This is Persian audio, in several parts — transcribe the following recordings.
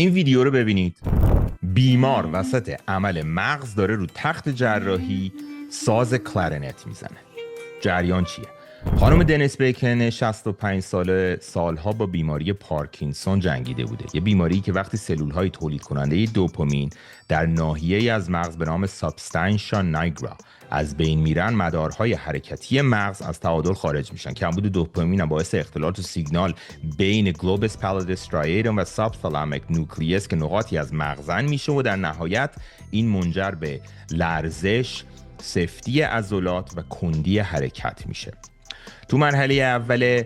این ویدیو رو ببینید. بیمار وسط عمل مغز داره رو تخت جراحی ساز کلارنت میزنه. جریان چیه؟ خانم دنیس بیکن 65 سالها با بیماری پارکینسون جنگیده بوده. یه بیماری که وقتی سلول‌های تولید کننده دوپامین در ناحیه‌ای از مغز به نام سابستانشیا نایگرا از بین میرن، مدارهای حرکتی مغز از تعادل خارج میشن. کمبود دوپامین باعث اختلال تو سیگنال بین گلوبوس پالیدس سترایدوم و سابثالمیک نوکلیوس که نقاطی از مغزن میشه و در نهایت این منجر به لرزش، سفتی عضلات و کندی حرکت میشه. تو مرحله اول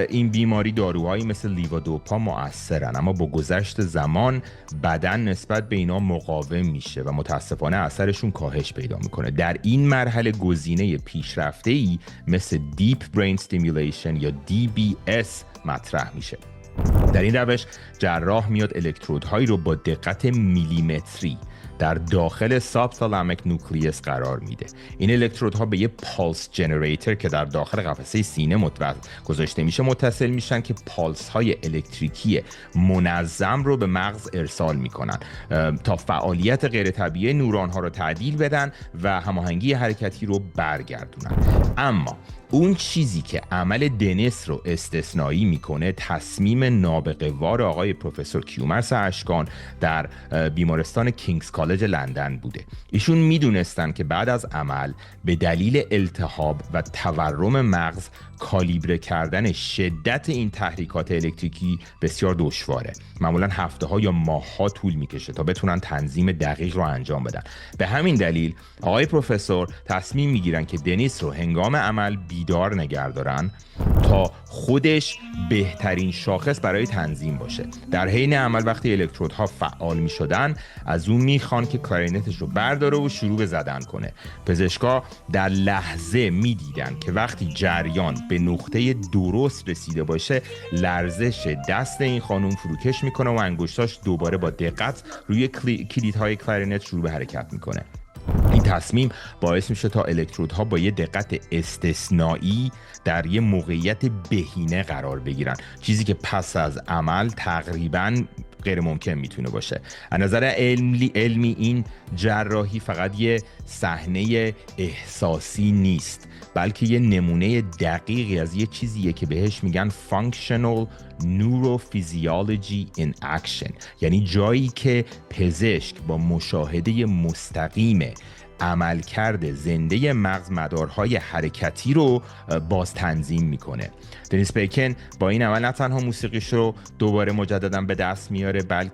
این بیماری داروهایی مثل لیوادوپا مؤثرن، اما با گذشت زمان بدن نسبت به اینا مقاوم میشه و متاسفانه اثرشون کاهش پیدا میکنه. در این مرحله گزینه پیشرفته‌ای مثل دیپ برین استیمولیشن یا DBS مطرح میشه. در این روش جراح میاد الکترودهایی رو با دقت میلیمتری در داخل سابثالمیک نوکلیوس قرار میده. این الکترودها به یه پالس جنریتور که در داخل قفسه سینه گذاشته میشه متصل میشن که پالس های الکتریکی منظم رو به مغز ارسال میکنن تا فعالیت غیر طبیعی نوران ها رو تعدیل بدن و هماهنگی حرکتی رو برگردونن. اما اون چیزی که عمل دنیس رو استثنایی میکنه تصمیم نابغه وار آقای پروفسور کیومرث اشکان در بیمارستان کینگز کالج لندن بوده. ایشون میدونستن که بعد از عمل به دلیل التهاب و تورم مغز کالیبره کردن شدت این تحریکات الکتریکی بسیار دشواره. معمولا هفته‌ها یا ماه‌ها طول میکشه تا بتونن تنظیم دقیق رو انجام بدن. به همین دلیل آقای پروفسور تصمیم میگیرن که دنیس رو هنگام عمل بیدار نگه دارن تا خودش بهترین شاخص برای تنظیم باشه. در حین عمل وقتی الکترودها فعال میشدن از اون میخوان که کلارینتش رو برداره و شروع به زدن کنه. پزشکا در لحظه میدیدن که وقتی جریان به نقطه درست رسیده باشه لرزش دست این خانم فروکش میکنه و انگشتاش دوباره با دقت روی کلیدهای کلارینت شروع به حرکت میکنه. این تصمیم باعث میشه تا الکترودها با یه دقت استثنایی در یه موقعیت بهینه قرار بگیرن، چیزی که پس از عمل تقریباً غیر ممکن میتونه باشه. از نظر علمی این جراحی فقط یه صحنه احساسی نیست، بلکه یه نمونه دقیقی از یه چیزیه که بهش میگن functional neurophysiology in action، یعنی جایی که پزشک با مشاهده مستقیم عملکرد زنده مغز مدارهای حرکتی رو باز تنظیم میکنه. دنیس بیکن با این عمل نه تنها موسیقیش رو دوباره مجددا به دست میاره، بلکه